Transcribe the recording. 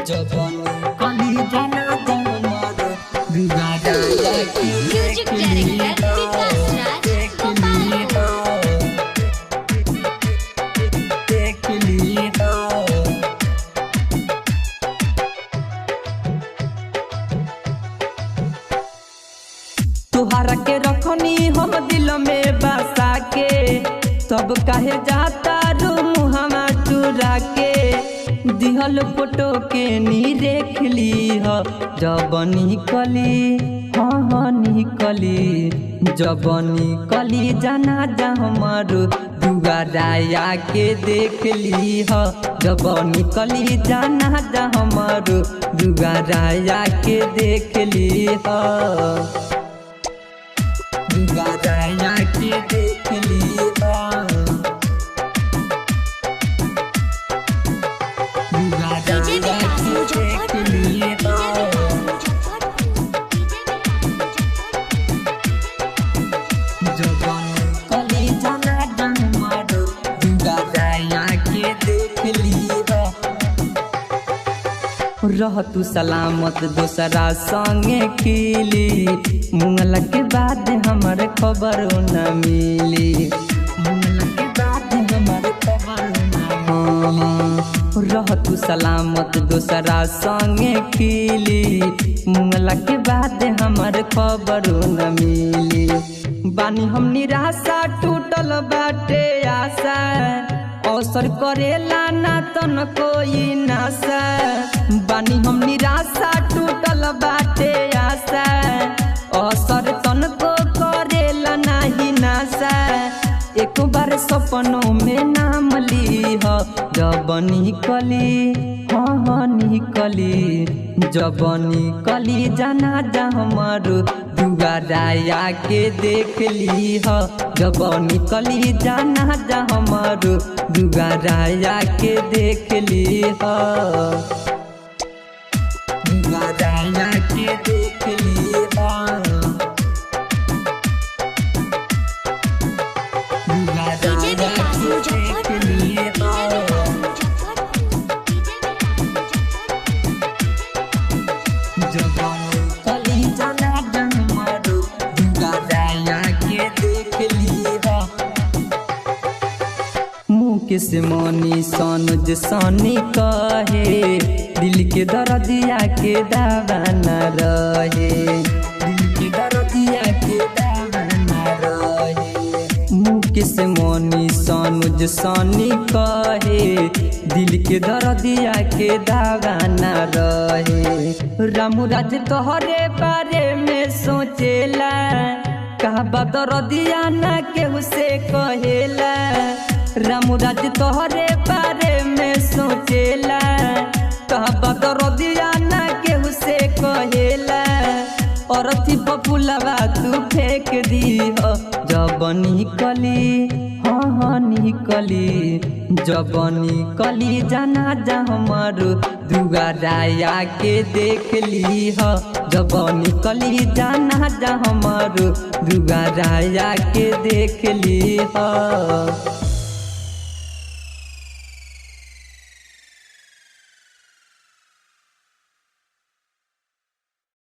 जवानी कली जाना हमारो दुगारा के म्यूजिक डायरेक्टर विकास राज देख लिए हो तुहारा के रखनी हम दिल में बसा के तब काहे जाता रू मुहमा चुरा के दिहल फोटो के नी देख ली हो जब निकली हाँ निकली जब निकली जाना जा हमारो दुगारा के देख ली हो जब निकली जाना जा हमारो दुगारा के देख ली हो दुगारा के देख ली हो दुगारा के देख ली हो जवान कली जाना हमारो दुगारा के देख ली हो रह तू सलामत दोसरा संगे खिली मुंगला के बाद हमार खबर न मिली मुंगला के बाद हमार खबर न रह तू सलामत दोसरा संगे खिली मुंगला के बाद हमार खबर न मिली बानी हम निराशा टूटल बाटे आशा अवसर करेला ना तन कोई नासा बानी हम निराशा टूटल बाटे आशा अवसर तन को करेला नाही नासा एक बार सपनों में नाम ली हो जब निकली हाँ निकली जब निकली जाना जा हमारो दुगारा के देख ली हो जब निकली जाना जा हमारो दुगारा के देख ली हो दुगारा के देख ली हो दुगारा के देख ली हो कली जाना हमारो दुगारा के देख ली हो मुँह से मनी सनुज सनी कहे दिल के दर्दिया के दावा न रहे दिल के दर्दिया के दावा न रहे मुँह से मनी सनुज सनी कहे दिल के दर्दिया के दावा न रहे रामू राज तोहरे बारे में सोचेला कहा दर्दिया ना केहू से कहेला रामू राज तोहरे बारे में सोचेला कहा दर्दिया ना केहू से कहेला और थी पपुलवा तू फेंक दी हो जब निकली हाँ निकली जब निकली जाना जा हमारो दुगारा के देख ली हो जब निकली जाना जा हमारो दुगारा के देख ली हो।